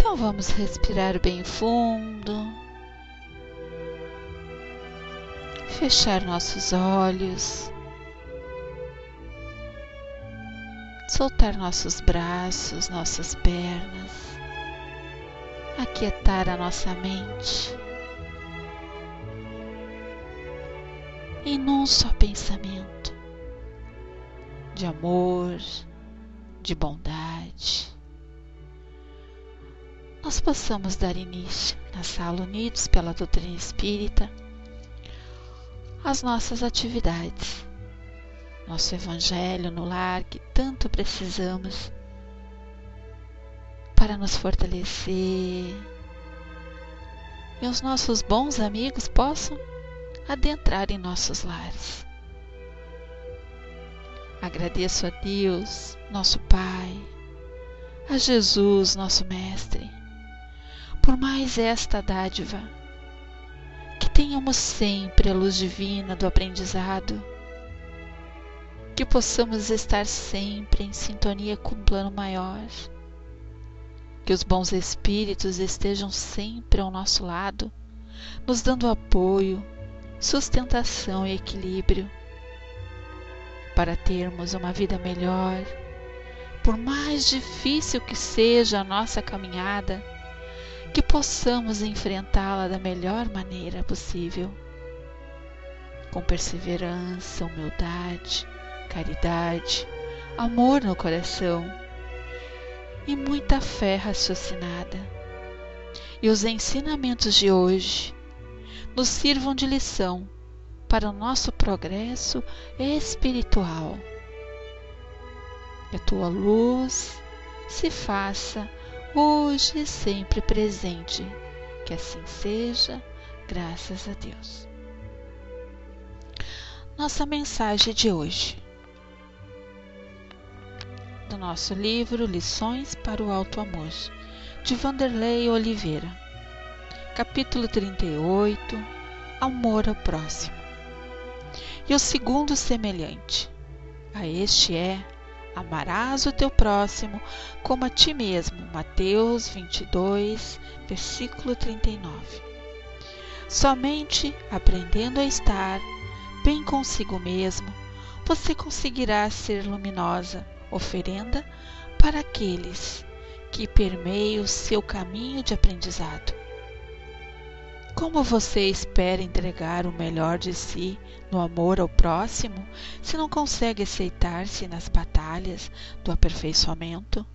Então vamos respirar bem fundo, fechar nossos olhos, soltar nossos braços, nossas pernas, aquietar a nossa mente em um só pensamento de amor, de bondade. Nós possamos dar início na sala Unidos pela Doutrina Espírita às nossas atividades, nosso Evangelho no lar que tanto precisamos para nos fortalecer e os nossos bons amigos possam adentrar em nossos lares. Agradeço a Deus, nosso Pai, a Jesus, nosso Mestre, por mais esta dádiva, que tenhamos sempre a luz divina do aprendizado, que possamos estar sempre em sintonia com o plano maior, que os bons espíritos estejam sempre ao nosso lado, nos dando apoio, sustentação e equilíbrio, para termos uma vida melhor, por mais difícil que seja a nossa caminhada, que possamos enfrentá-la da melhor maneira possível, com perseverança, humildade, caridade, amor no coração e muita fé raciocinada. E os ensinamentos de hoje nos sirvam de lição para o nosso progresso espiritual. Que a tua luz se faça hoje e sempre presente. Que assim seja, graças a Deus. Nossa mensagem de hoje, do nosso livro Lições para o Alto Amor, de Vanderlei Oliveira, capítulo 38, Amor ao Próximo. E o segundo semelhante a este é: amarás o teu próximo como a ti mesmo. Mateus 22, versículo 39. Somente aprendendo a estar bem consigo mesmo, você conseguirá ser luminosa oferenda para aqueles que permeiam o seu caminho de aprendizado. Como você espera entregar o melhor de si no amor ao próximo, se não consegue aceitar-se nas batalhas do aperfeiçoamento?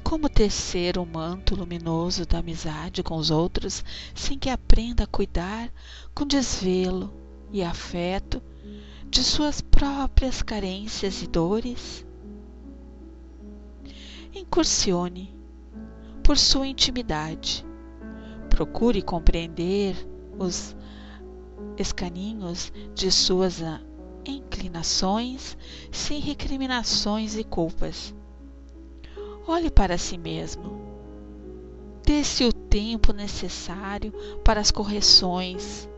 Como tecer o manto luminoso da amizade com os outros, sem que aprenda a cuidar com desvelo e afeto de suas próprias carências e dores? Incursione por sua intimidade. Procure compreender os escaninhos de suas inclinações sem recriminações e culpas. Olhe para si mesmo. Dê-se o tempo necessário para as correções.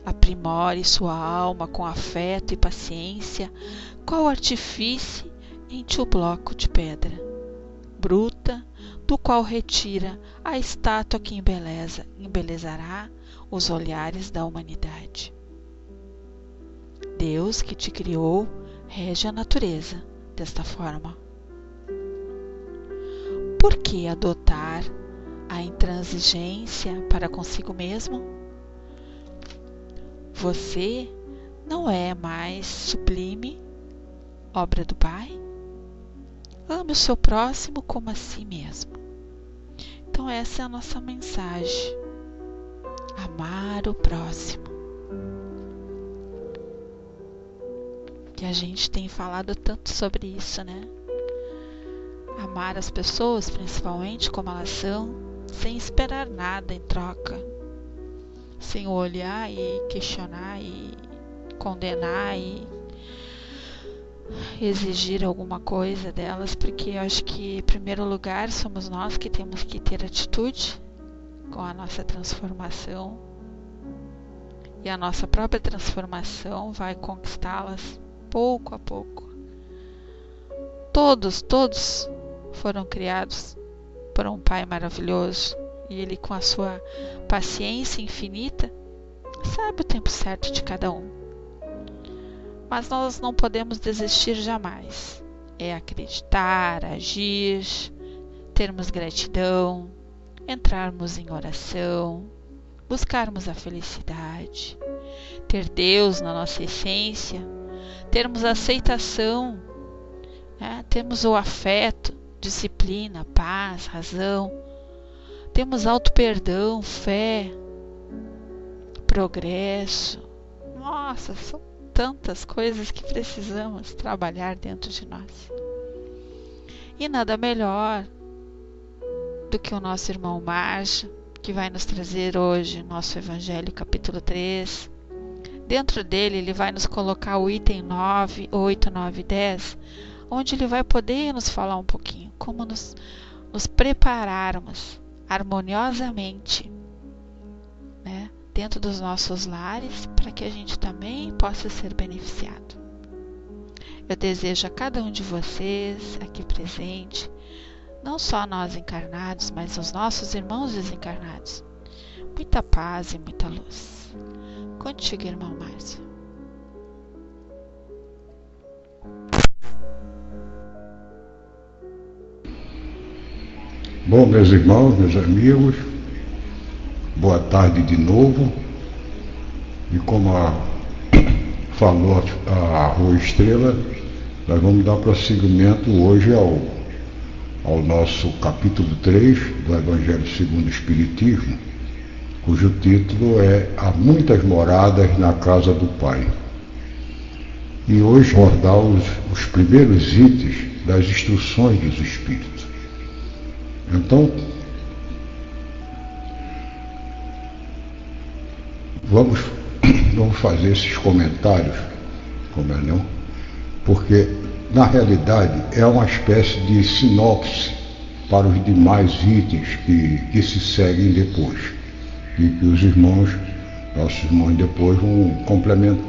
Aprimore sua alma com afeto e paciência. Qual artifício enche o bloco de pedra bruta, do qual retira a estátua que embelezará os olhares da humanidade. Deus que te criou rege a natureza desta forma. Por que adotar a intransigência para consigo mesmo? Você não é mais sublime, obra do Pai? Ame o seu próximo como a si mesmo. Então essa é a nossa mensagem. Amar o próximo. Que a gente tem falado tanto sobre isso, né? Amar as pessoas, principalmente como elas são, sem esperar nada em troca. Sem olhar e questionar e condenar e exigir alguma coisa delas, porque eu acho que em primeiro lugar somos nós que temos que ter atitude com a nossa transformação, e a nossa própria transformação vai conquistá-las pouco a pouco. Todos foram criados por um Pai maravilhoso, e Ele, com a sua paciência infinita, sabe o tempo certo de cada um. Mas nós não podemos desistir jamais. É acreditar, agir, termos gratidão, entrarmos em oração, buscarmos a felicidade, ter Deus na nossa essência, termos aceitação, né? Temos o afeto, disciplina, paz, razão, temos auto-perdão, fé, progresso. Nossa, são tantas coisas que precisamos trabalhar dentro de nós. E nada melhor do que o nosso irmão Márcio, que vai nos trazer hoje o nosso Evangelho capítulo 3. Dentro dele, ele vai nos colocar o item 9, 8, 9 e 10, onde ele vai poder nos falar um pouquinho como nos prepararmos harmoniosamente, né, dentro dos nossos lares, para que a gente também possa ser beneficiado. Eu desejo a cada um de vocês aqui presente, não só nós encarnados, mas os nossos irmãos desencarnados, muita paz e muita luz. Contigo, irmão Márcio. Bom, meus irmãos, meus amigos, boa tarde de novo. E como falou a Rua Estrela, nós vamos dar prosseguimento hoje ao nosso capítulo 3 do Evangelho segundo o Espiritismo, cujo título é Há Muitas Moradas na Casa do Pai. E hoje abordar os primeiros itens das instruções dos Espíritos. Então, vamos fazer esses comentários, como é não? Porque, na realidade, é uma espécie de sinopse para os demais itens que se seguem depois, e que os irmãos, nossos irmãos depois vão complementar.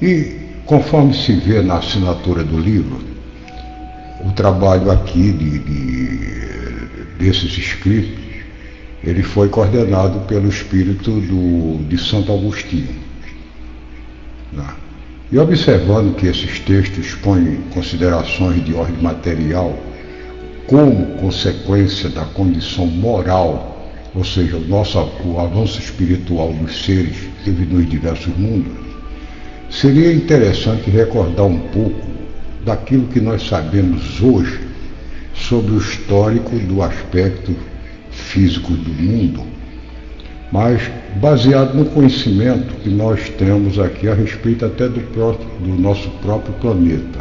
E, conforme se vê na assinatura do livro, o trabalho aqui desses escritos, ele foi coordenado pelo espírito de Santo Agostinho. E observando que esses textos expõem considerações de ordem material como consequência da condição moral, ou seja, o avanço espiritual dos seres que vivem nos diversos mundos, seria interessante recordar um pouco daquilo que nós sabemos hoje sobre o histórico do aspecto físico do mundo, mas baseado no conhecimento que nós temos aqui a respeito até do nosso próprio planeta.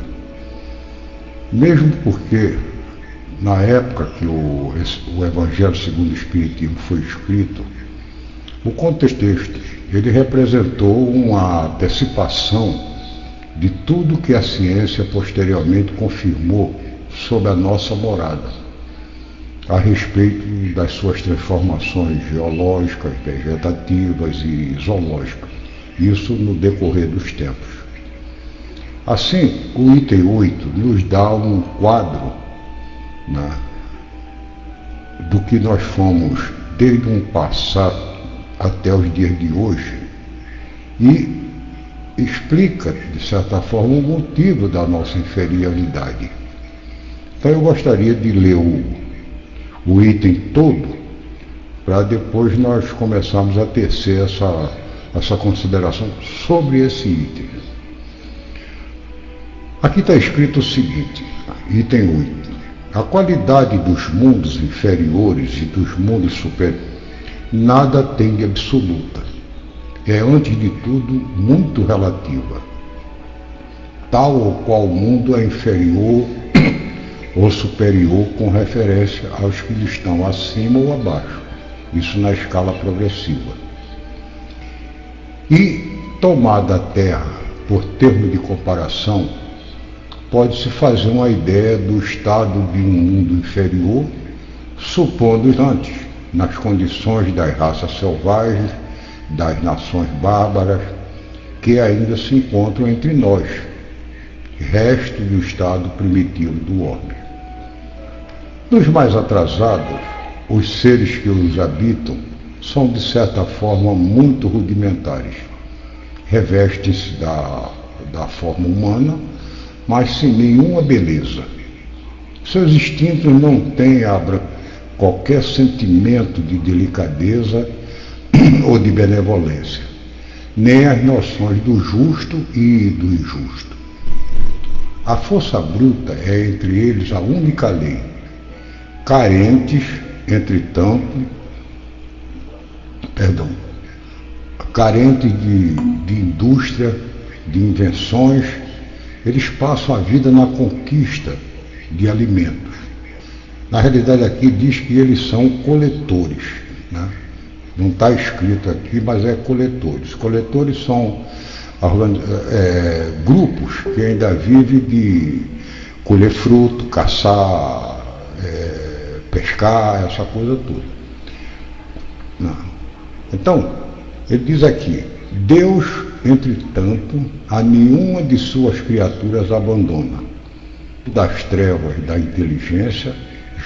Mesmo porque, na época que o Evangelho segundo o Espiritismo foi escrito, o contexto ele representou uma antecipação de tudo que a ciência posteriormente confirmou sobre a nossa morada, a respeito das suas transformações geológicas, vegetativas e zoológicas, isso no decorrer dos tempos. Assim, o item 8 nos dá um quadro, né, do que nós fomos desde um passado até os dias de hoje, e explica, de certa forma, o motivo da nossa inferioridade. Então eu gostaria de ler o item todo, para depois nós começarmos a tecer essa consideração sobre esse item. Aqui está escrito o seguinte, item 8. A qualidade dos mundos inferiores e dos mundos superiores nada tem de absoluta. É, antes de tudo, muito relativa. Tal ou qual mundo é inferior ou superior com referência aos que lhe estão acima ou abaixo. Isso na escala progressiva. E, tomada a Terra por termo de comparação, pode-se fazer uma ideia do estado de um mundo inferior, supondo antes, nas condições das raças selvagens, das nações bárbaras, que ainda se encontram entre nós, resto do estado primitivo do homem. Dos mais atrasados, os seres que os habitam são, de certa forma, muito rudimentares. Revestem-se da forma humana, mas sem nenhuma beleza. Seus instintos não têm qualquer sentimento de delicadeza ou de benevolência, nem as noções do justo e do injusto. A força bruta é entre eles a única lei. Carentes, carentes de indústria, de invenções, eles passam a vida na conquista de alimentos. Na realidade aqui diz que eles são coletores, né? Não está escrito aqui, mas é coletores. Coletores são grupos que ainda vivem de colher fruto, caçar, pescar, essa coisa toda. Não. Então, ele diz aqui, Deus, entretanto, a nenhuma de suas criaturas abandona. Das trevas da inteligência,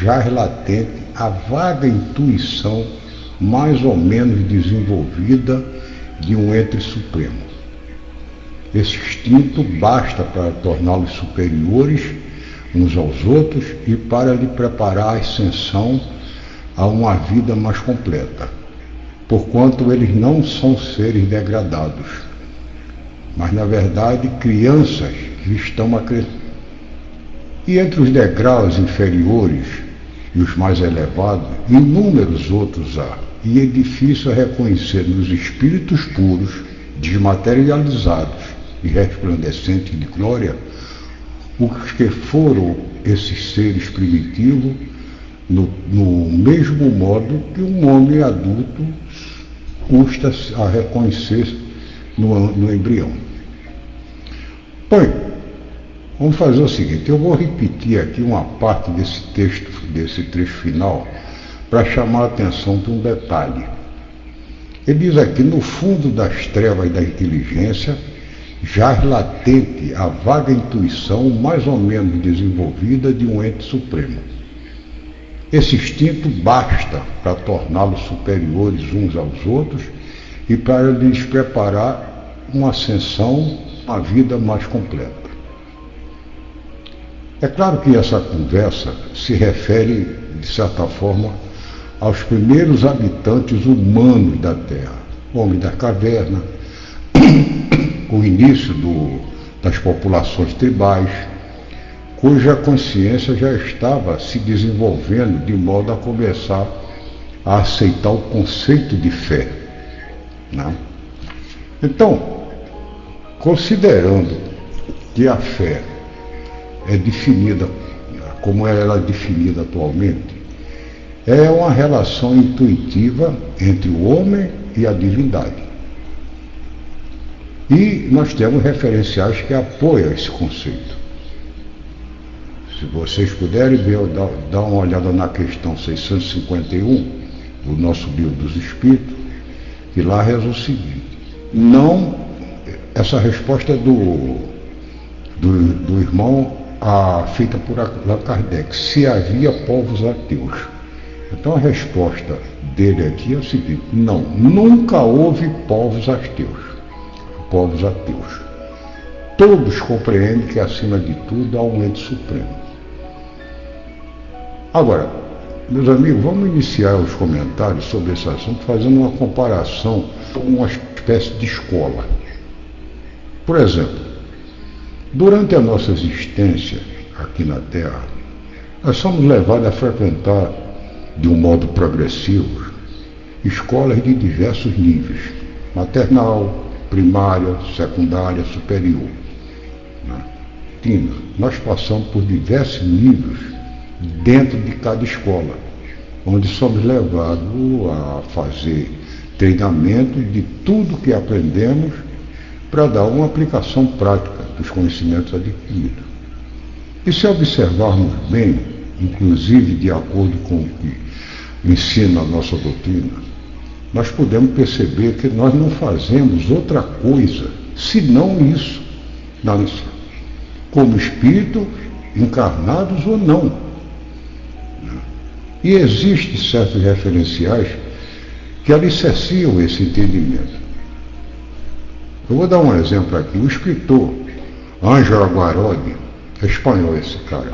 já latente a vaga intuição mais ou menos desenvolvida de um ente supremo. Esse instinto basta para torná-los superiores uns aos outros e para lhe preparar a ascensão a uma vida mais completa, porquanto eles não são seres degradados, mas na verdade crianças que estão a crescer. E entre os degraus inferiores e os mais elevados, inúmeros outros há, e é difícil reconhecer nos espíritos puros, desmaterializados e resplandecentes de glória, os que foram esses seres primitivos no mesmo modo que um homem adulto custa a reconhecer no embrião. Bem, vamos fazer o seguinte, eu vou repetir aqui uma parte desse trecho final, para chamar a atenção para um detalhe. Ele diz aqui, no fundo das trevas da inteligência, jaz latente a vaga intuição mais ou menos desenvolvida de um ente supremo. Esse instinto basta para torná-los superiores uns aos outros e para lhes preparar uma ascensão à vida mais completa. É claro que essa conversa se refere, de certa forma, aos primeiros habitantes humanos da Terra, homem da caverna, o início das populações tribais, cuja consciência já estava se desenvolvendo de modo a começar a aceitar o conceito de fé, né? Então, considerando que a fé é definida como ela é definida atualmente, é uma relação intuitiva entre o homem e a divindade. E nós temos referenciais que apoiam esse conceito. Se vocês puderem ver, dar uma olhada na questão 651 do nosso Livro dos Espíritos, que lá reza o seguinte, essa resposta é do irmão feita por Allan Kardec, se havia povos ateus. Então a resposta dele aqui é o seguinte, não, nunca houve povos ateus. Todos compreendem que acima de tudo há um ente supremo. Agora, meus amigos, vamos iniciar os comentários sobre esse assunto fazendo uma comparação com uma espécie de escola. Por exemplo, durante a nossa existência aqui na Terra, nós somos levados a frequentar de um modo progressivo escolas de diversos níveis, maternal, primária, secundária, superior. Nós passamos por diversos níveis dentro de cada escola, onde somos levados a fazer treinamento de tudo que aprendemos para dar uma aplicação prática dos conhecimentos adquiridos. E se observarmos bem, inclusive de acordo com o que ensina a nossa doutrina, nós podemos perceber que nós não fazemos outra coisa senão isso, como espírito, encarnados ou não. E existem certos referenciais que alicerciam esse entendimento. Eu vou dar um exemplo aqui. O escritor Ângelo Guarodi, é espanhol esse cara,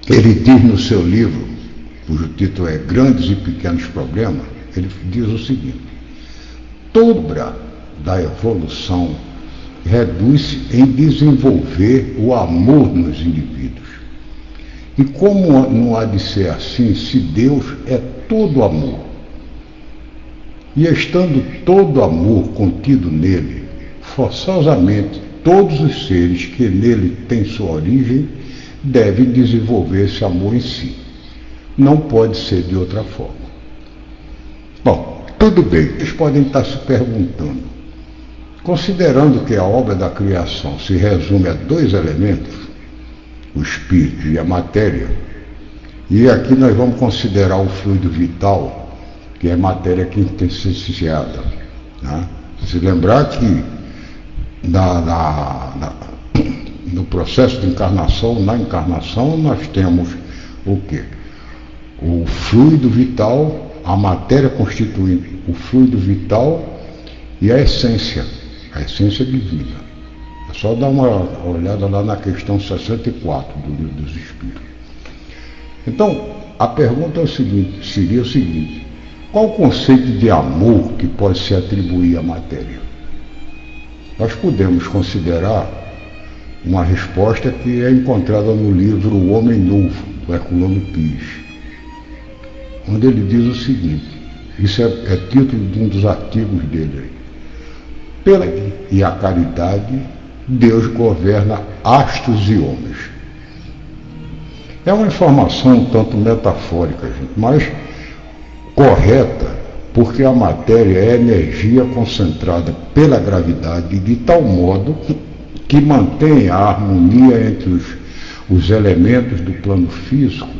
ele diz no seu livro, cujo título é Grandes e Pequenos Problemas, ele diz o seguinte: toda obra da evolução reduz-se em desenvolver o amor nos indivíduos. E como não há de ser assim se Deus é todo amor? E estando todo amor contido nele, forçosamente todos os seres que nele têm sua origem devem desenvolver esse amor em si. Não pode ser de outra forma. Bom, tudo bem, vocês podem estar se perguntando, considerando que a obra da criação se resume a dois elementos, o espírito e a matéria, e aqui nós vamos considerar o fluido vital, que é matéria quintessenciada, né? Se lembrar que no processo de encarnação, na encarnação, nós temos o quê? O fluido vital, a matéria constituindo o fluido vital e a essência divina. É só dar uma olhada lá na questão 64 do Livro dos Espíritos. Então, a pergunta seria o seguinte: qual o conceito de amor que pode se atribuir à matéria? Nós podemos considerar uma resposta que é encontrada no livro O Homem Novo, do Herculano Pires, onde ele diz o seguinte, isso é título de um dos artigos dele aí: pela e a caridade, Deus governa astros e homens. É uma informação um tanto metafórica, gente, mas correta, porque a matéria é energia concentrada pela gravidade de tal modo que mantém a harmonia entre os elementos do plano físico,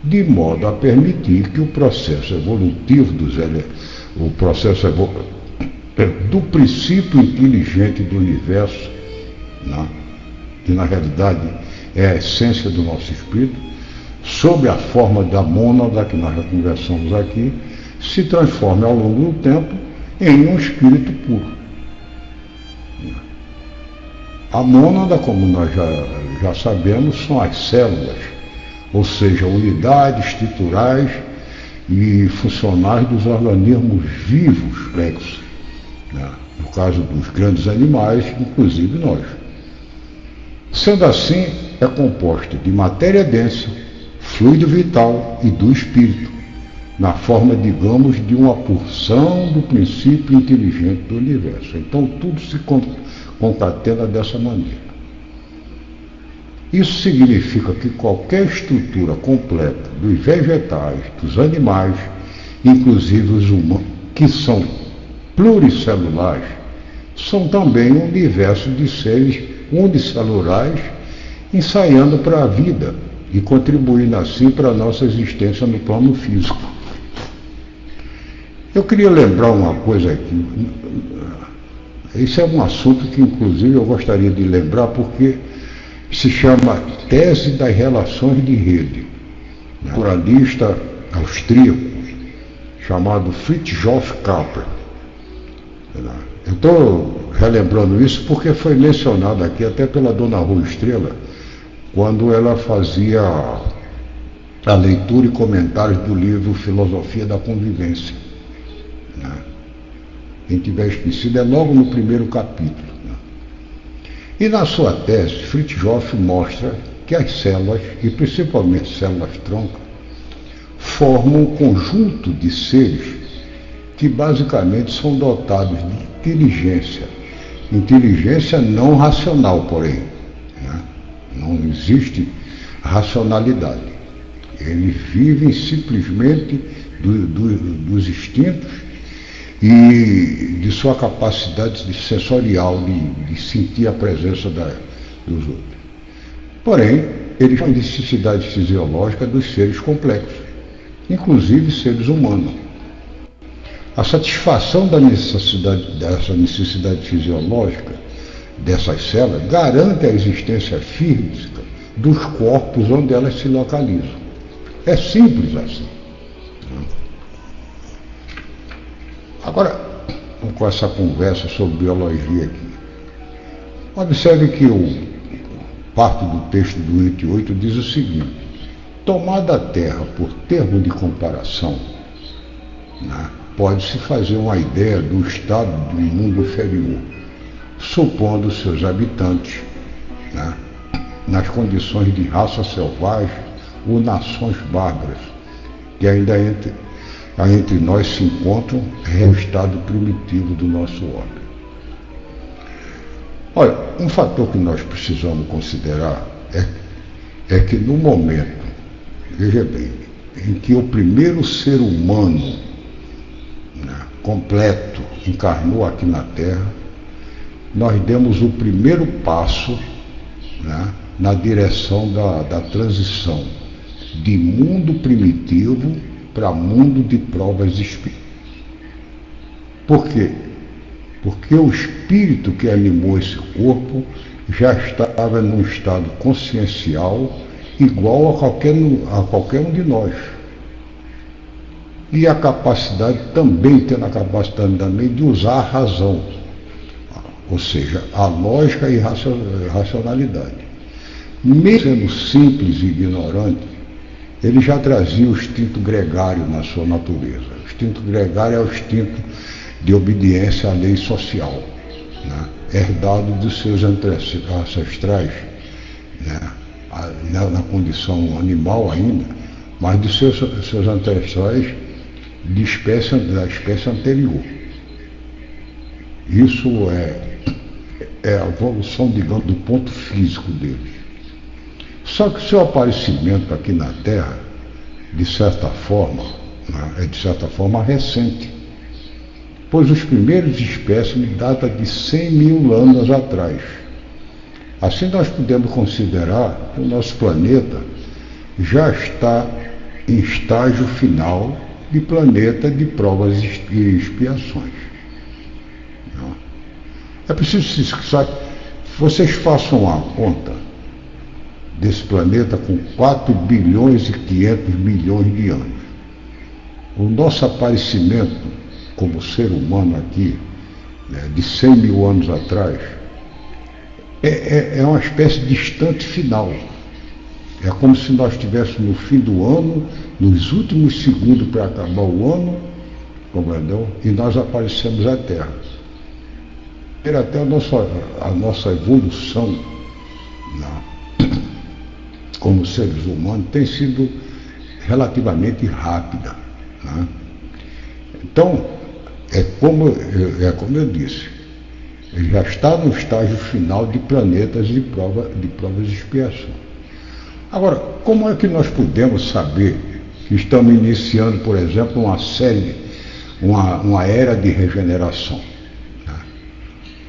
de modo a permitir que o processo evolutivo do princípio inteligente do universo, né, que na realidade é a essência do nosso espírito, sob a forma da mônada que nós já conversamos aqui, se transforme ao longo do tempo em um espírito puro. A mônada, como nós já sabemos, são as células, ou seja, unidades estruturais e funcionais dos organismos vivos complexos, né? No caso dos grandes animais, inclusive nós. Sendo assim, é composta de matéria densa, fluido vital e do espírito, na forma, digamos, de uma porção do princípio inteligente do universo. Então tudo se concatena dessa maneira. Isso significa que qualquer estrutura completa dos vegetais, dos animais, inclusive os humanos, que são pluricelulares, são também um universo de seres unicelulares ensaiando para a vida e contribuindo assim para a nossa existência no plano físico. Eu queria lembrar uma coisa aqui. Esse é um assunto que, inclusive, eu gostaria de lembrar porque se chama Tese das Relações de Rede. Um naturalista austríaco chamado Fritjof Capra. Eu estou relembrando isso porque foi mencionado aqui até pela dona Rua Estrela, quando ela fazia a leitura e comentários do livro Filosofia da Convivência. Quem tiver esquecido, é logo no primeiro capítulo. E na sua tese, Fritjof mostra que as células, e principalmente células-tronco, formam um conjunto de seres que basicamente são dotados de inteligência não racional, porém. Não existe racionalidade. Eles vivem simplesmente dos instintos e de sua capacidade sensorial de sentir a presença dos outros. Porém, eles têm necessidade fisiológica dos seres complexos, inclusive seres humanos. A satisfação dessa necessidade fisiológica dessas células garante a existência física dos corpos onde elas se localizam. É simples assim. Agora, com essa conversa sobre biologia aqui, observe que parte do texto do 28 diz o seguinte: tomada a Terra por termo de comparação, né, pode-se fazer uma ideia do estado do mundo inferior, supondo seus habitantes, né, nas condições de raça selvagem ou nações bárbaras, que ainda entre nós se encontram o estado primitivo do nosso homem. Olha, um fator que nós precisamos considerar é que no momento, veja bem, em que o primeiro ser humano, né, completo encarnou aqui na Terra, nós demos o primeiro passo, né, na direção da transição de mundo primitivo para mundo de provas espíritas. Por quê? Porque o espírito que animou esse corpo já estava num estado consciencial igual a qualquer um de nós. E a capacidade também, tendo a capacidade também de usar a razão, ou seja, a lógica e racionalidade. Mesmo sendo simples e ignorante, ele já trazia o instinto gregário na sua natureza. O instinto gregário é o instinto de obediência à lei social, né, herdado dos seus ancestrais, né, na condição animal ainda, mas dos seus ancestrais da espécie anterior. Isso é a evolução, digamos, do ponto físico deles. Só que o seu aparecimento aqui na Terra, de certa forma, né, é de certa forma recente, pois os primeiros espécimes datam de 100 mil anos atrás. Assim nós podemos considerar que o nosso planeta já está em estágio final de planeta de provas e expiações. É preciso que vocês façam a conta desse planeta com 4 bilhões e 500 milhões de anos. O nosso aparecimento como ser humano aqui, né, de 100 mil anos atrás, é uma espécie de instante final. É como se nós estivéssemos no fim do ano, nos últimos segundos para acabar o ano, compreendeu? E nós aparecemos à Terra. Até a nossa evolução, né, como seres humanos, tem sido relativamente rápida, né? Então, é como eu disse, ele já está no estágio final de planetas de provas e expiação. Agora, como é que nós podemos saber que estamos iniciando, por exemplo, uma era de regeneração? Né?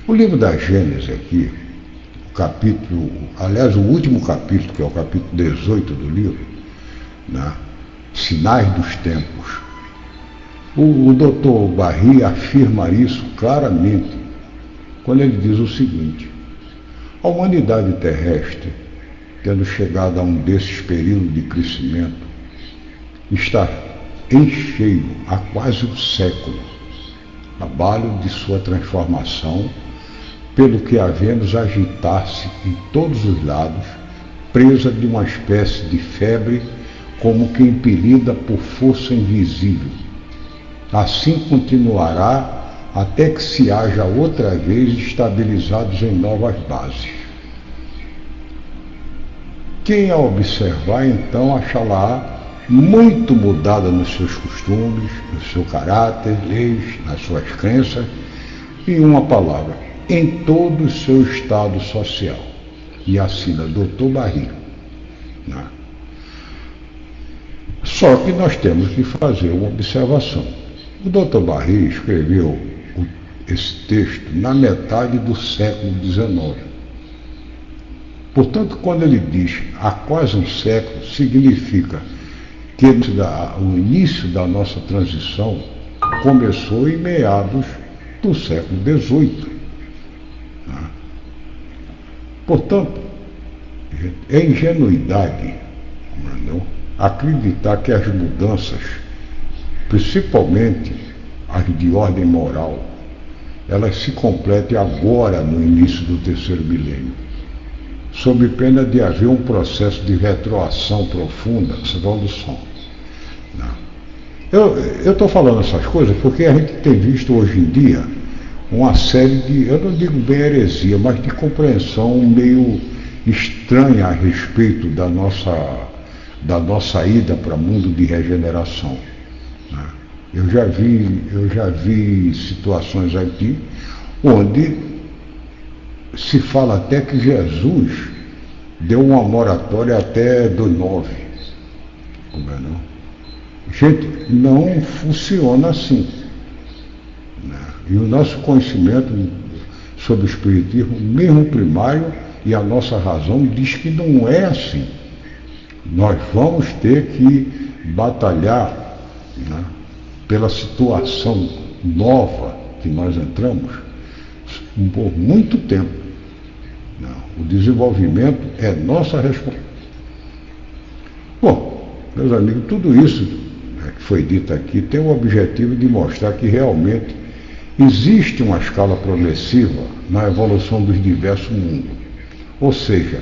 O livro da Gênesis aqui, o último capítulo, que é o capítulo 18 do livro, né? Sinais dos Tempos. O Dr. Barry afirma isso claramente quando ele diz o seguinte: a humanidade terrestre, tendo chegado a um desses períodos de crescimento, está em cheio há quase um século, trabalho de sua transformação, pelo que a vemos agitar-se em todos os lados, presa de uma espécie de febre, como que impelida por força invisível. Assim continuará até que se haja outra vez estabilizados em novas bases. Quem a observar, então, achá-la muito mudada nos seus costumes, no seu caráter, leis, nas suas crenças, e uma palavra, em todo o seu estado social. E assina Dr. Barry. Né? Só que nós temos que fazer uma observação. O Dr. Barry escreveu esse texto na metade do século XIX. Portanto, quando ele diz há quase um século, significa que o início da nossa transição começou em meados do século XVIII. Portanto, É ingenuidade, não? Acreditar que as mudanças, principalmente as de ordem moral, elas se completem agora no início do terceiro milênio, sob pena de haver um processo de retroação profunda, evolução. Eu estou falando essas coisas porque a gente tem visto hoje em dia uma série de, eu não digo bem heresia, mas de compreensão meio estranha a respeito da nossa ida para o mundo de regeneração. Eu já vi situações aqui onde se fala até que Jesus deu uma moratória até 2009. Como é não? Gente, não funciona assim. E o nosso conhecimento sobre o Espiritismo, mesmo primário, e a nossa razão diz que não é assim. Nós vamos ter que batalhar, né, pela situação nova que nós entramos por muito tempo. O desenvolvimento é nossa responsabilidade. Bom, meus amigos, tudo isso que foi dito aqui tem o objetivo de mostrar que realmente existe uma escala progressiva na evolução dos diversos mundos. Ou seja,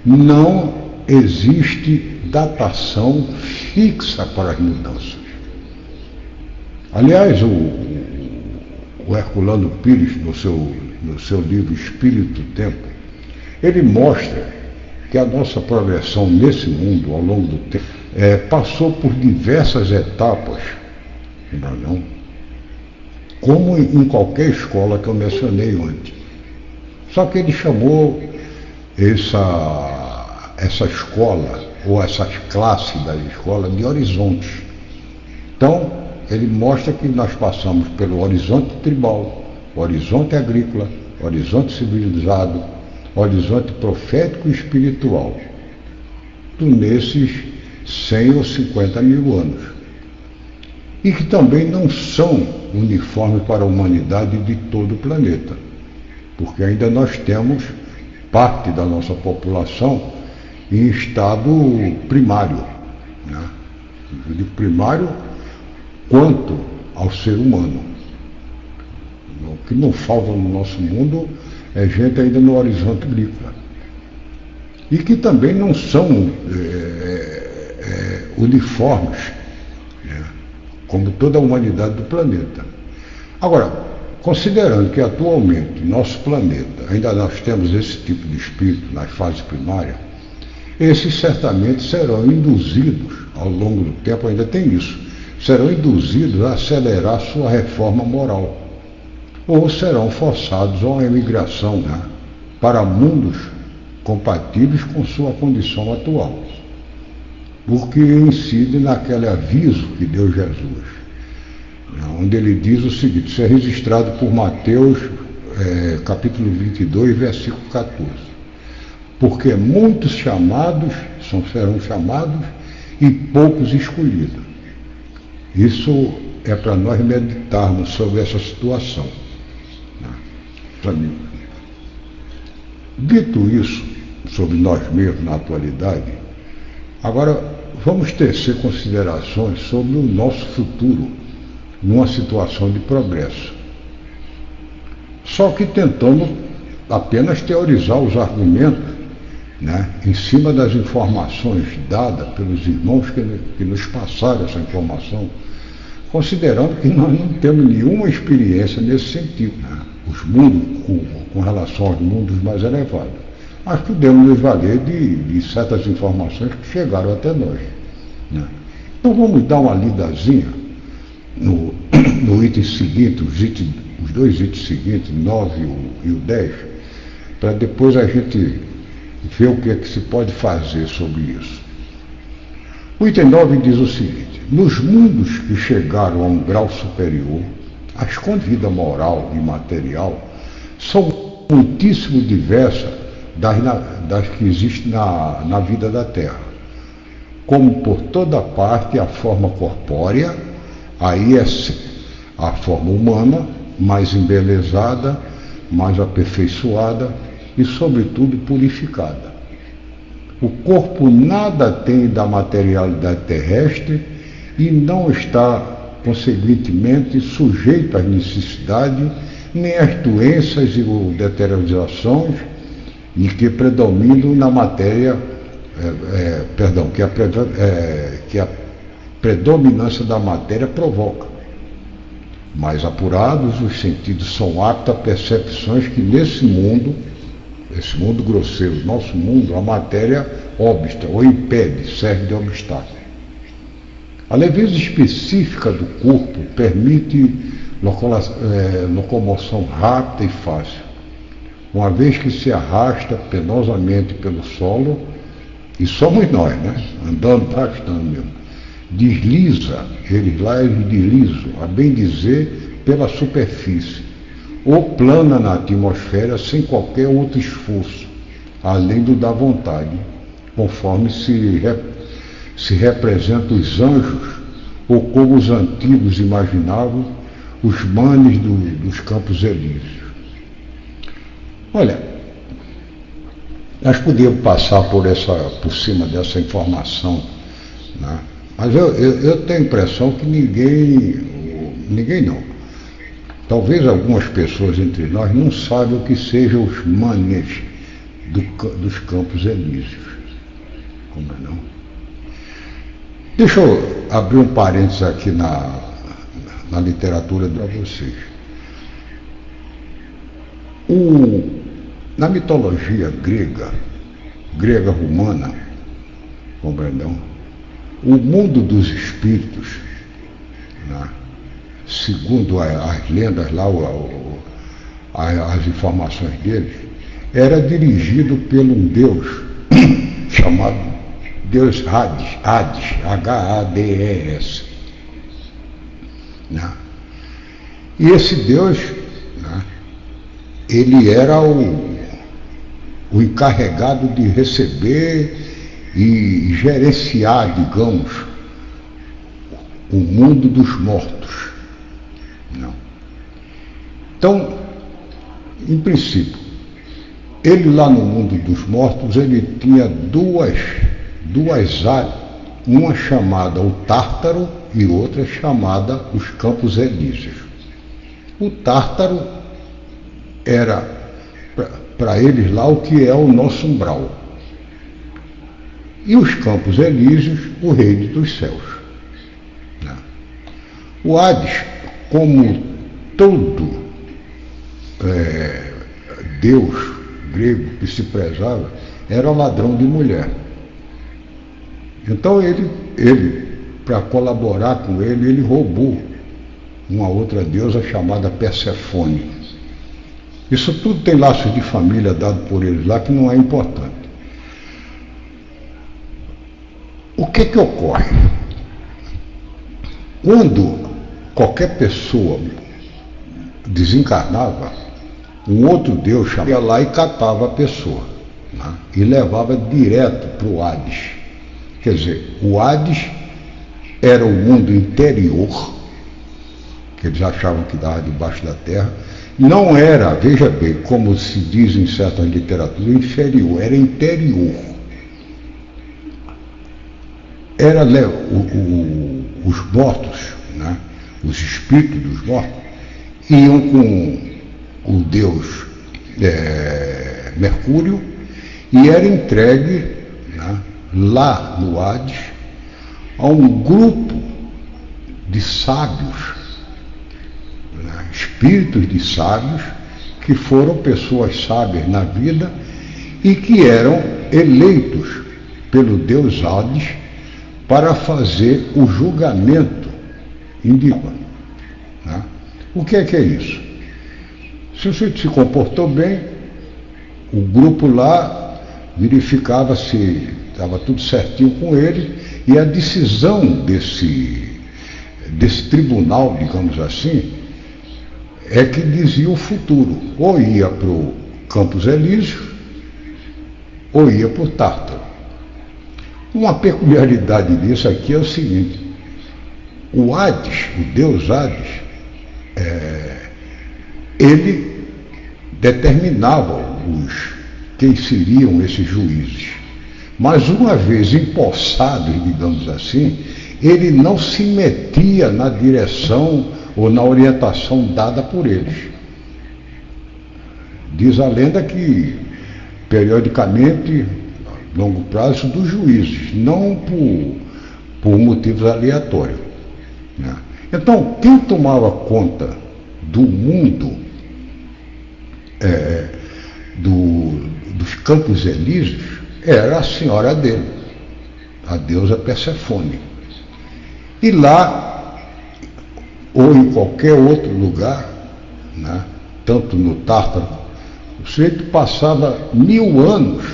não existe datação fixa para as mudanças. Aliás, o Herculano Pires, no seu livro Espírito e Tempo, ele mostra que a nossa progressão nesse mundo, ao longo do tempo, passou por diversas etapas, não? Como em qualquer escola que eu mencionei antes. Só que ele chamou essa escola, ou essas classes da escola, de horizontes. Então, ele mostra que nós passamos pelo horizonte tribal, horizonte agrícola, horizonte civilizado, horizonte profético e espiritual. Tudo nesses 100 ou 50 mil anos. E que também não são uniformes para a humanidade de todo o planeta. Porque ainda nós temos parte da nossa população em estado primário. Né? Eu digo primário quanto ao ser humano. O que não falta no nosso mundo é gente ainda no horizonte agrícola. E que também não são uniformes, né, como toda a humanidade do planeta. Agora, considerando que atualmente nosso planeta, ainda nós temos esse tipo de espírito nas fases primárias, esses certamente serão induzidos, ao longo do tempo ainda tem isso, serão induzidos a acelerar sua reforma moral, ou serão forçados a uma emigração, né, para mundos compatíveis com sua condição atual, porque incide naquele aviso que deu Jesus, onde ele diz o seguinte, isso é registrado por Mateus, capítulo 22, versículo 14. Porque muitos chamados serão chamados e poucos escolhidos. Isso é para nós meditarmos sobre essa situação. Dito isso sobre nós mesmos na atualidade, agora vamos tecer considerações sobre o nosso futuro numa situação de progresso. Só que tentando apenas teorizar os argumentos, né, em cima das informações dadas pelos irmãos que nos passaram essa informação, considerando que nós não temos nenhuma experiência nesse sentido, né, os mundos com relação aos mundos mais elevados. Mas podemos nos valer de certas informações que chegaram até nós. Né? Então vamos dar uma lidazinha no item seguinte, os dois itens seguintes, 9 e o 10, para depois a gente ver o que é que se pode fazer sobre isso. O item 9 diz o seguinte, nos mundos que chegaram a um grau superior, as condições de vida moral e material são muitíssimo diversas das que existem na vida da Terra. Como por toda parte a forma corpórea, aí é a forma humana, mais embelezada, mais aperfeiçoada e, sobretudo, purificada. O corpo nada tem da materialidade terrestre e não está, consequentemente, sujeito às necessidades, nem às doenças ou deteriorações e que predominam na matéria, que a predominância da matéria provoca. Mais apurados, os sentidos são aptos a percepções que nesse mundo, esse mundo grosseiro, nosso mundo, a matéria obsta ou impede, serve de obstáculo. A leveza específica do corpo permite locomoção rápida e fácil, uma vez que se arrasta penosamente pelo solo, e somos nós, né? Andando, arrastando mesmo. Desliza, eles deslizam, a bem dizer, pela superfície, ou plana na atmosfera sem qualquer outro esforço, além do da vontade, conforme se representam os anjos, ou como os antigos imaginavam, os manes dos campos elíseos. Olha, nós podíamos passar por cima dessa informação, né? Mas eu tenho a impressão que ninguém não. Talvez algumas pessoas entre nós não saibam o que sejam os manes dos campos elíseos. Como é não? Deixa eu abrir um parênteses aqui na literatura para vocês. Na mitologia grega romana, compreendam, o mundo dos espíritos, né, segundo as lendas lá, as informações deles, era dirigido por um deus chamado Deus Hades, H-A-D-E-S. Né? E esse Deus, né, ele era o encarregado de receber e gerenciar, digamos, o mundo dos mortos. Não. Então, em princípio, ele lá no mundo dos mortos, ele tinha duas áreas, uma chamada o Tártaro e outra chamada os Campos Elíseos. O Tártaro era para eles lá o que é o nosso umbral. E os Campos Elíseos, o reino dos céus. Né? O Hades, como todo deus grego que se prezava, era ladrão de mulher. Então ele para colaborar com ele roubou uma outra deusa chamada Persefone. Isso tudo tem laços de família dado por eles lá que não é importante. O que ocorre? Quando qualquer pessoa desencarnava, um outro deus ia lá e catava a pessoa, né, e levava direto para o Hades. Quer dizer, o Hades era o mundo interior, que eles achavam que dava debaixo da terra. Não era, veja bem, como se diz em certas literaturas, inferior, era interior. Era os mortos, né, os espíritos dos mortos, iam com o deus Mercúrio e era entregue, né, lá no Hades a um grupo de sábios, né, espíritos de sábios, que foram pessoas sábias na vida e que eram eleitos pelo deus Hades para fazer o julgamento individual. Né? O que é isso? Se o sujeito se comportou bem, o grupo lá verificava se estava tudo certinho com ele, e a decisão desse tribunal, digamos assim, é que dizia o futuro. Ou ia para o Campos Elíseos, ou ia para o Tártaro. Uma peculiaridade disso aqui é o seguinte: o Hades, o deus Hades, ele determinava quem seriam esses juízes. Mas uma vez empossados, digamos assim, ele não se metia na direção ou na orientação dada por eles. Diz a lenda que, periodicamente, a longo prazo, dos juízes, não por motivos aleatórios, né? Então, quem tomava conta do mundo, dos Campos Elíseos, era a senhora dele, a deusa Persefone. E lá, ou em qualquer outro lugar, né, tanto no Tártaro, o sujeito passava 1000 anos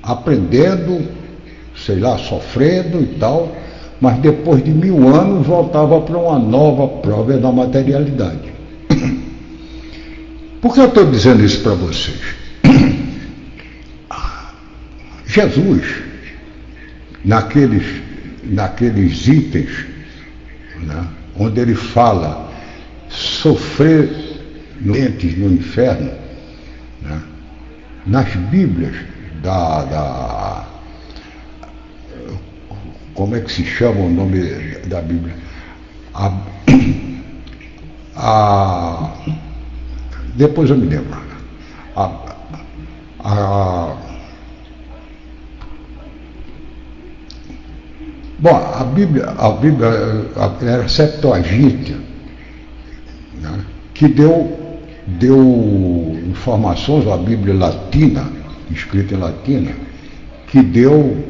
aprendendo, sei lá, sofrendo e tal, mas depois de 1000 anos voltava para uma nova prova da materialidade. Por que eu estou dizendo isso para vocês? Jesus, naqueles itens, né, onde ele fala sofrer doentes no inferno, né, nas Bíblias como é que se chama o nome da Bíblia? Depois eu me lembro. Bom, a Bíblia era a Septuaginta, né, que deu informações, a Bíblia latina, escrita em latina, que deu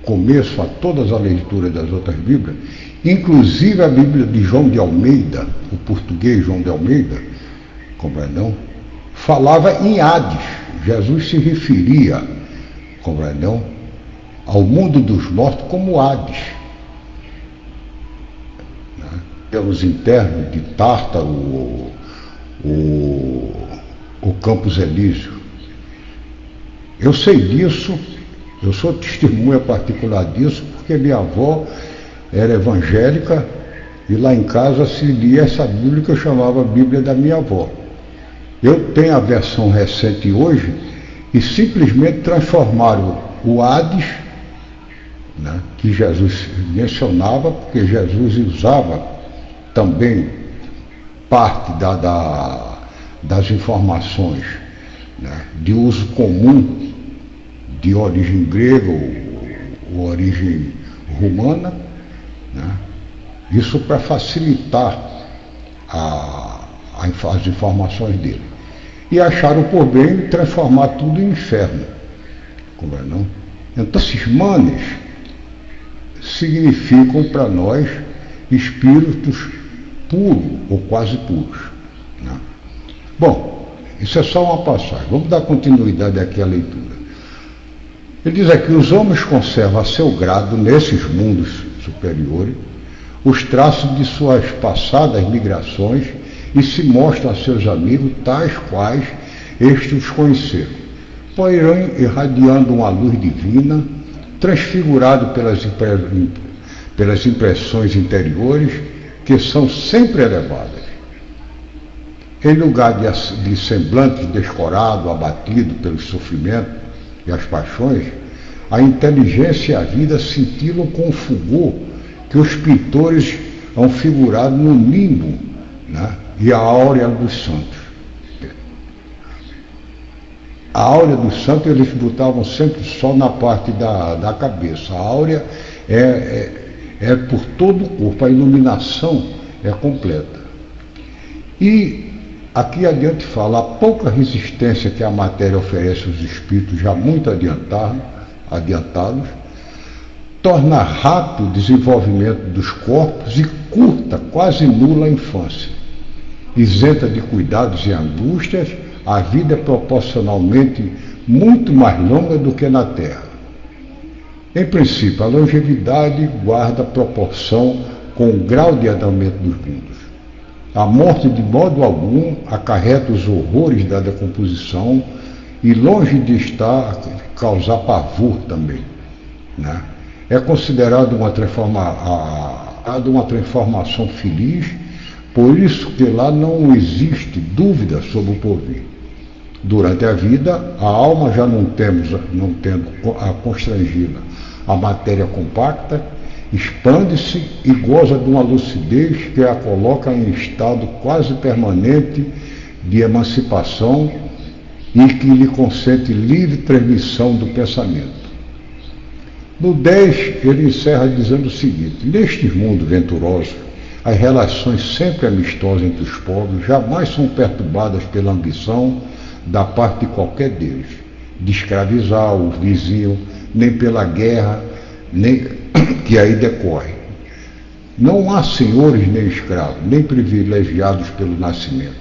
começo a todas as leituras das outras Bíblias, inclusive a Bíblia de João de Almeida, o português João de Almeida, compreendão, falava em Hades. Jesus se referia, compreendão, ao mundo dos mortos como Hades, né? Pelos internos de Tártaro, o Campos Elíseos. Eu sei disso, eu sou testemunha particular disso, porque minha avó era evangélica e lá em casa se lia essa Bíblia que eu chamava Bíblia da minha avó. Eu tenho a versão recente hoje e simplesmente transformaram o Hades, né, que Jesus mencionava, porque Jesus usava também parte das informações, né, de uso comum de origem grega ou origem romana, né, isso para facilitar as informações dele. E acharam por bem transformar tudo em inferno. Como é, não? Então, esses manes significam para nós espíritos puros ou quase puros, né? Bom, isso é só uma passagem. Vamos dar continuidade aqui à leitura. Ele diz aqui: os homens conservam a seu grado nesses mundos superiores os traços de suas passadas migrações e se mostram a seus amigos tais quais estes os conheceram, porém irradiando uma luz divina, transfigurado pelas impressões interiores que são sempre elevadas. Em lugar de semblante descorado, abatido pelos sofrimentos e as paixões, a inteligência e a vida cintilam com o fulgor que os pintores hão figurado no limbo, né, e a áurea dos santos. A áurea dos santos eles botavam sempre só na parte da cabeça. A áurea é por todo o corpo, a iluminação é completa. E aqui adiante fala: a pouca resistência que a matéria oferece aos espíritos já muito adiantados, torna rápido o desenvolvimento dos corpos e curta, quase nula a infância. Isenta de cuidados e angústias, a vida é proporcionalmente muito mais longa do que na Terra. Em princípio, a longevidade guarda proporção com o grau de andamento dos mundos. A morte, de modo algum, acarreta os horrores da decomposição e, longe de estar, causar pavor também, né? É considerado uma transformação feliz, por isso que lá não existe dúvida sobre o porvir. Durante a vida, a alma já não tendo a constrangida a matéria compacta, expande-se e goza de uma lucidez que a coloca em estado quase permanente de emancipação e que lhe consente livre transmissão do pensamento. No 10, ele encerra dizendo o seguinte: neste mundo venturoso, as relações sempre amistosas entre os povos jamais são perturbadas pela ambição da parte de qualquer deles, de escravizar o vizinho, nem pela guerra nem que aí decorre. Não há senhores nem escravos, nem privilegiados pelo nascimento.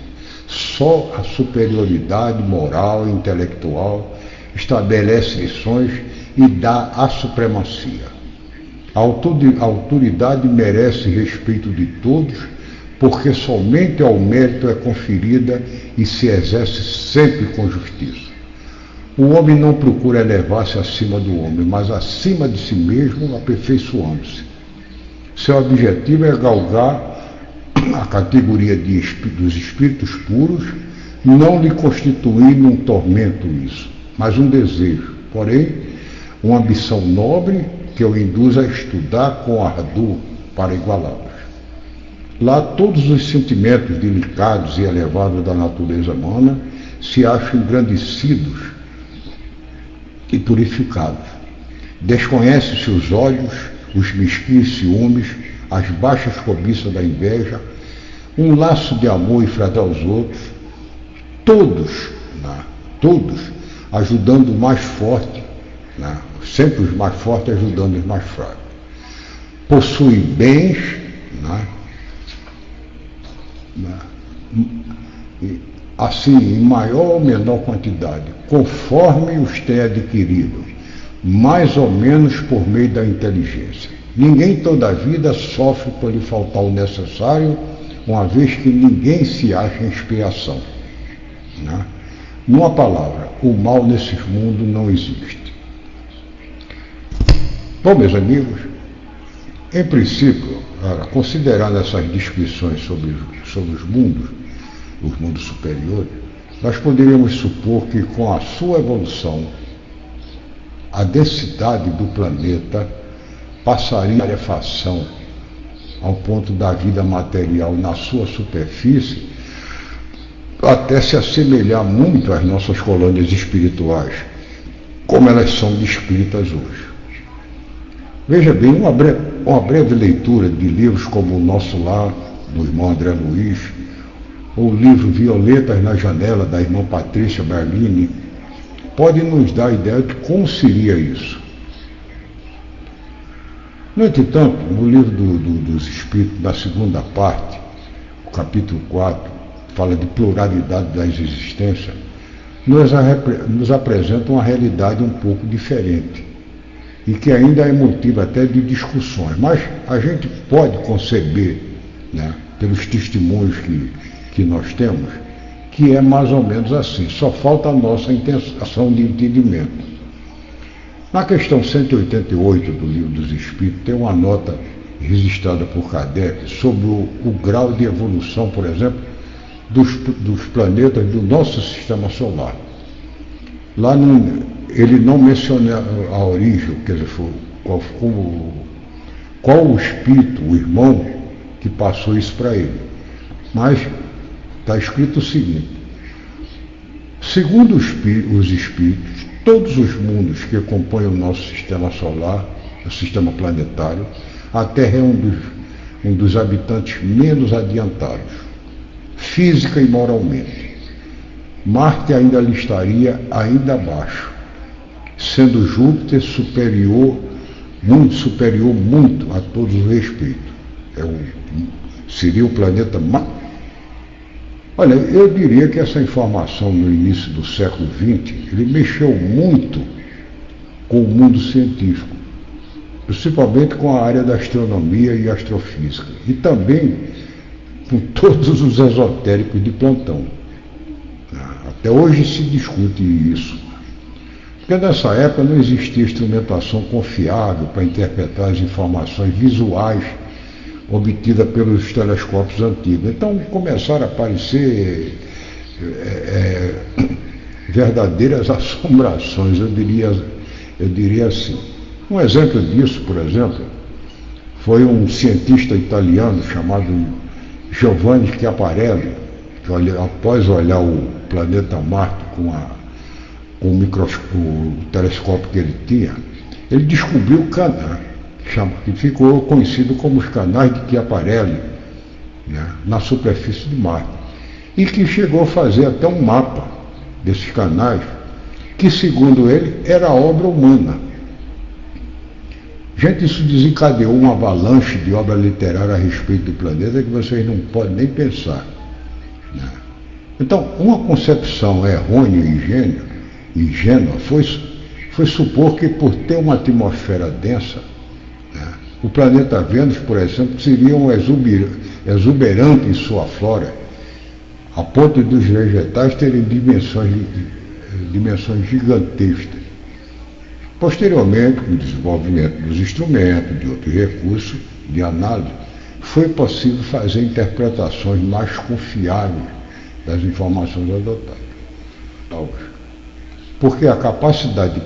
Só a superioridade moral e intelectual estabelece lições e dá a supremacia. A autoridade merece respeito de todos, porque somente ao mérito é conferida e se exerce sempre com justiça. O homem não procura elevar-se acima do homem, mas acima de si mesmo, aperfeiçoando-se. Seu objetivo é galgar a categoria dos espíritos puros, não lhe constituindo um tormento isso, mas um desejo, porém, uma ambição nobre que o induz a estudar com ardor para igualá-los. Lá todos os sentimentos delicados e elevados da natureza humana se acham engrandecidos e purificados. Desconhece-se os ódios, os mesquinhos ciúmes, as baixas cobiças da inveja, um laço de amor e frater aos outros, todos ajudando o mais forte, sempre os mais fortes ajudando os mais fracos. Possui bens, assim, em maior ou menor quantidade, conforme os tem adquirido, mais ou menos por meio da inteligência. Ninguém toda a vida sofre por lhe faltar o necessário, uma vez que ninguém se acha em expiação. Numa palavra, o mal nesse mundo não existe. Bom, meus amigos, em princípio, considerando essas descrições sobre os mundos superiores, nós poderíamos supor que com a sua evolução, a densidade do planeta passaria a rarefação ao ponto da vida material na sua superfície até se assemelhar muito às nossas colônias espirituais, como elas são descritas hoje. Veja bem, uma breve leitura de livros como O Nosso Lar, do irmão André Luiz, ou o livro Violetas na Janela, da irmã Patrícia Berlini, pode nos dar a ideia de como seria isso. No entretanto, no livro dos Espíritos, da segunda parte, o capítulo 4, fala de pluralidade das existências, nos apresenta uma realidade um pouco diferente e que ainda é motivo até de discussões, mas a gente pode conceber, pelos testemunhos que nós temos, que é mais ou menos assim, só falta a nossa intenção de entendimento. Na questão 188 do Livro dos Espíritos, tem uma nota registrada por Kardec sobre o grau de evolução, por exemplo, dos planetas do nosso sistema solar. Lá ele não menciona a origem, quer dizer, qual o espírito, o irmão, que passou isso para ele. Mas está escrito o seguinte: segundo os espíritos, todos os mundos que compõem o nosso sistema solar, o sistema planetário, a Terra é um dos habitantes menos adiantados, física e moralmente. Marte ainda lhe estaria ainda abaixo, sendo Júpiter muito superior a todos os respeitos. Seria o planeta mais. Olha, eu diria que essa informação no início do século XX, ele mexeu muito com o mundo científico, principalmente com a área da astronomia e astrofísica, e também com todos os esotéricos de plantão. Até hoje se discute isso. Porque nessa época não existia instrumentação confiável para interpretar as informações visuais obtida pelos telescópios antigos. Então começaram a aparecer verdadeiras assombrações, eu diria assim. Um exemplo disso, por exemplo, foi um cientista italiano chamado Giovanni Schiaparelli, que após olhar o planeta Marte com o telescópio que ele tinha, ele descobriu o canal, que ficou conhecido como os canais de Schiaparelli, né, na superfície de Marte, e que chegou a fazer até um mapa desses canais, que segundo ele era obra humana. Gente, isso desencadeou uma avalanche de obra literária a respeito do planeta que vocês não podem nem pensar, né? Então, uma concepção errônea e ingênua foi supor que, por ter uma atmosfera densa, né, o planeta Vênus, por exemplo, seria um exuberante em sua flora, a ponto dos vegetais terem dimensões gigantescas. Posteriormente, com o desenvolvimento dos instrumentos, de outros recursos de análise, foi possível fazer interpretações mais confiáveis das informações adotadas. Porque a capacidade de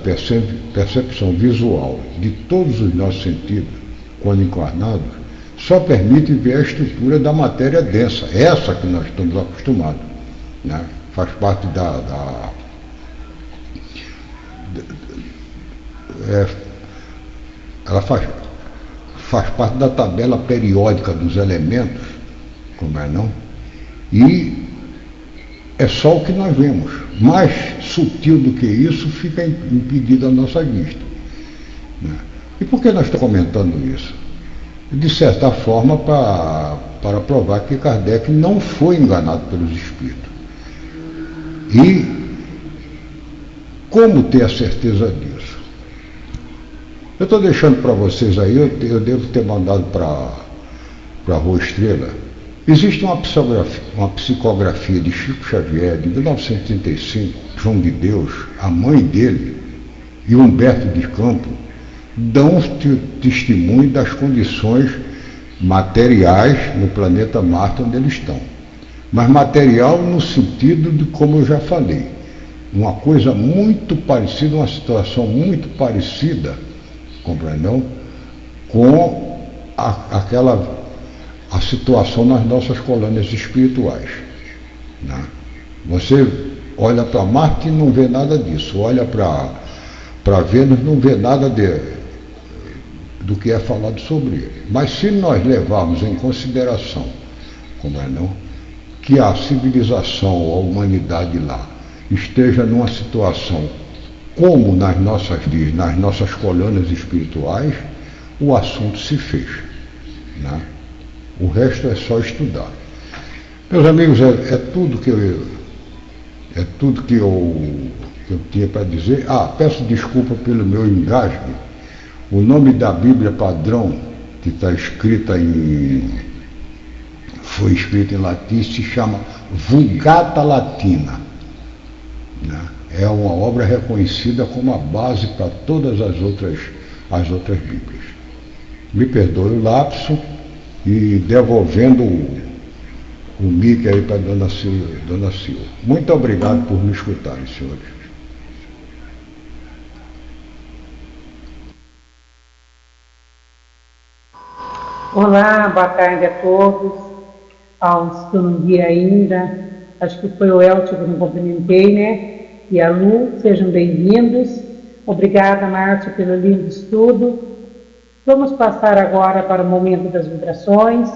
percepção visual de todos os nossos sentidos, quando encarnados, só permite ver a estrutura da matéria densa, essa que nós estamos acostumados, né? Faz parte ela faz parte da tabela periódica dos elementos, como é não? E é só o que nós vemos. Mais sutil do que isso fica impedido a nossa vista, né? E por que nós estamos comentando isso? De certa forma, para provar que Kardec não foi enganado pelos espíritos. E como ter a certeza disso? Eu estou deixando para vocês aí, eu devo ter mandado para a Rua Estrela. Existe uma psicografia de Chico Xavier, de 1935, João de Deus, a mãe dele e Humberto de Campos, dão testemunho das condições materiais no planeta Marte onde eles estão. Mas material no sentido de, como eu já falei, uma coisa muito parecida, uma situação muito parecida, compreendeu? Com a situação nas nossas colônias espirituais, né? Você olha para Marte e não vê nada disso, olha para Vênus e não vê nada do que é falado sobre ele. Mas se nós levarmos em consideração, como é não, que a civilização, a humanidade lá, esteja numa situação como nas nossas colônias espirituais, o assunto se fecha, né? O resto é só estudar. Meus amigos, é tudo que eu tinha para dizer. Peço desculpa pelo meu engasgo. O nome da Bíblia padrão, que foi escrita em latim, se chama Vulgata Latina, né? É uma obra reconhecida como a base para todas as outras Bíblias. Me perdoe o lapso e devolvendo o mic aí para Dona Silva. Muito obrigado por me escutarem, senhores. Olá, boa tarde a todos, aos que eu não vi ainda, acho que foi o Elcio que eu não cumprimentei, né? E a Lu, sejam bem-vindos. Obrigada, Márcio, pelo lindo estudo. Vamos passar agora para o momento das vibrações,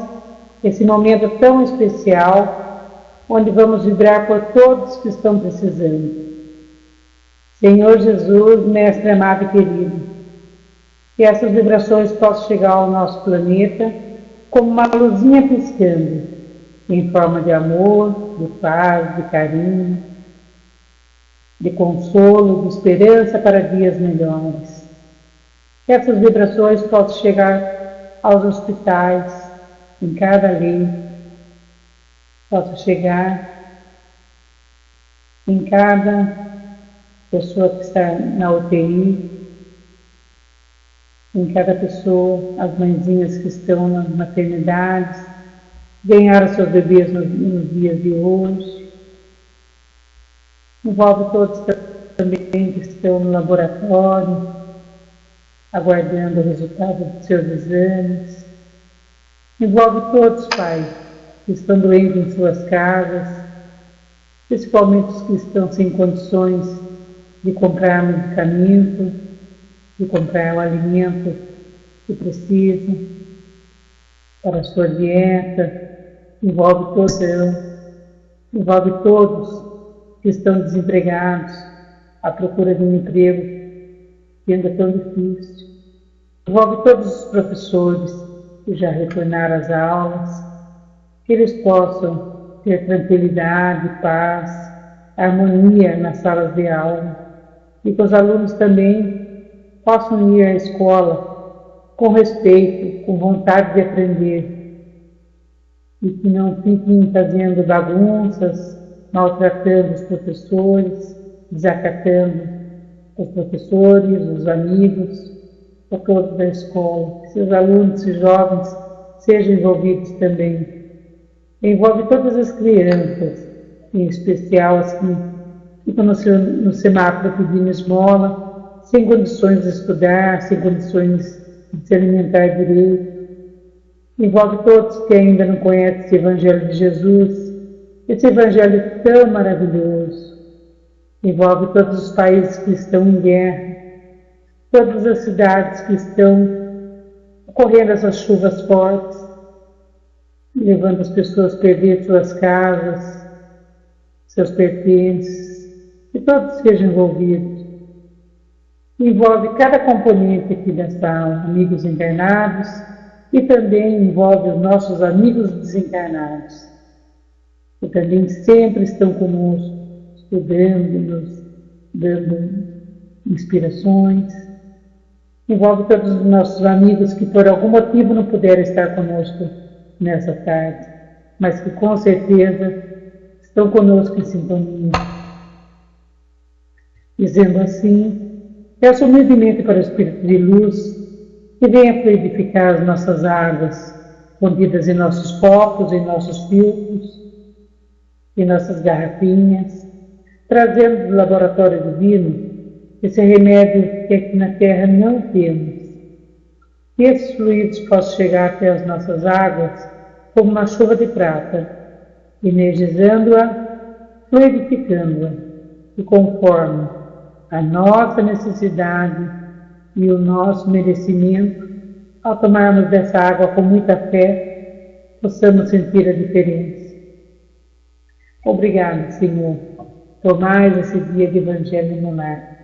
esse momento tão especial, onde vamos vibrar por todos que estão precisando. Senhor Jesus, Mestre amado e querido, que essas vibrações possam chegar ao nosso planeta como uma luzinha piscando, em forma de amor, de paz, de carinho, de consolo, de esperança para dias melhores. Que essas vibrações possam chegar aos hospitais, em cada leito, possam chegar em cada pessoa que está na UTI, em cada pessoa, as mãezinhas que estão nas maternidades, ganharam seus bebês nos dias de hoje. Envolve todos também que estão no laboratório, aguardando o resultado dos seus exames. Envolve todos, Pai, que estão doentes em suas casas, principalmente os que estão sem condições de comprar medicamento, de comprar o alimento que precisam para a sua dieta. Envolve todos que estão desempregados, à procura de um emprego, que ainda é tão difícil. Envolve todos os professores que já retornaram às aulas, que eles possam ter tranquilidade, paz, harmonia nas salas de aula, e que os alunos também possam ir à escola com respeito, com vontade de aprender, e que não fiquem fazendo bagunças, maltratando os professores, desacatando os professores, os amigos, a todos da escola. Que seus alunos e jovens sejam envolvidos também. Envolve todas as crianças, em especial as que ficam no semáforo pedindo esmola, sem condições de estudar, sem condições de se alimentar direito. Envolve todos que ainda não conhecem esse Evangelho de Jesus, esse Evangelho tão maravilhoso. Envolve todos os países que estão em guerra, todas as cidades que estão ocorrendo essas chuvas fortes, levando as pessoas a perder suas casas, seus pertences, que todos sejam envolvidos. Envolve cada componente aqui dessa aula, amigos encarnados, e também envolve os nossos amigos desencarnados, que também sempre estão conosco, estudando, nos dando inspirações. Envolve todos os nossos amigos que por algum motivo não puderam estar conosco nessa tarde, mas que com certeza estão conosco em sintonia. Dizendo assim, peço humildemente para o Espírito de Luz que venha fluidificar as nossas águas, contidas em nossos copos, em nossos filtros, em nossas garrafinhas, trazendo do laboratório divino esse remédio que aqui na Terra não temos. Que esses fluidos possam chegar até as nossas águas como uma chuva de prata, energizando-a, fluidificando-a, e conforme a nossa necessidade e o nosso merecimento, ao tomarmos dessa água com muita fé, possamos sentir a diferença. Obrigado, Senhor, por mais esse dia de Evangelho no lar.